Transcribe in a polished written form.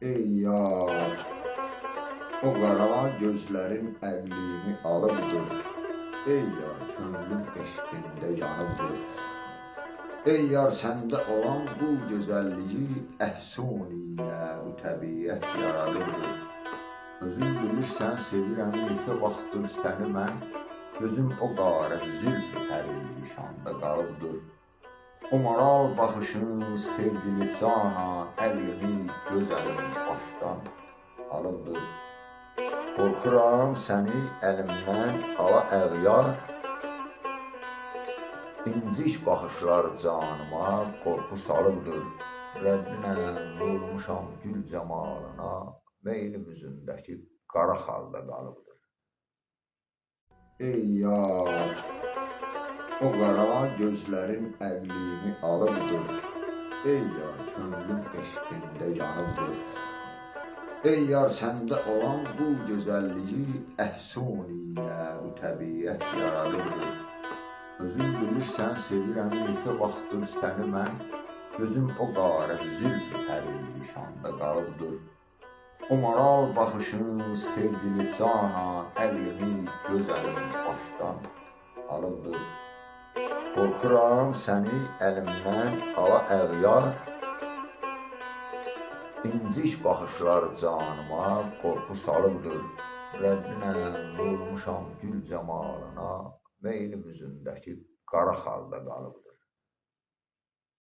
Ey yar, o qara gözlərin əqlimi alıbdır. Ey yar, könlüm eşqində yanıbdır. Ey yar, səndə olan bu gözəlliyi əfsun ilə bu təbiət yaradıbdır. Özün bilirsən, sevirəm neçə vaxtdır səni mən, gözüm o qarə zülf pərişanda qalıbdır. O maral baxışın sevgili canan, əqlimi gözəlim başdan alıbdır. Qorxuram səni əlimdən ala əğyar, İnciş baxışlar canıma qorxu salıbdır. Rəbbinə vurmuşam gül camalına, meylim üzündəki qara xalda qalıbdır. Ey yar, o qara gözlərin əqlimi alıbdır. Ey yar, könlüm eşqində yanıbdır. Ey yar, səndə olan bu gözəlliyi əfsun ilə bu təbiət yaradıbdır. Özün bilirsən, sevirəm neçə vaxtdır səni mən, gözüm o qarə zülf pərişanda qalıbdır. O maral baxışın sevgili canan, əqlimi gözəlim başdan alıbdır. Qorxuram səni əlimdən ala əğyar, İnciş baxışlar canıma qorxu salıbdır. Rəbbinə vurmuşam gül camalına, meylim üzündəki qara xalda qalıbdır.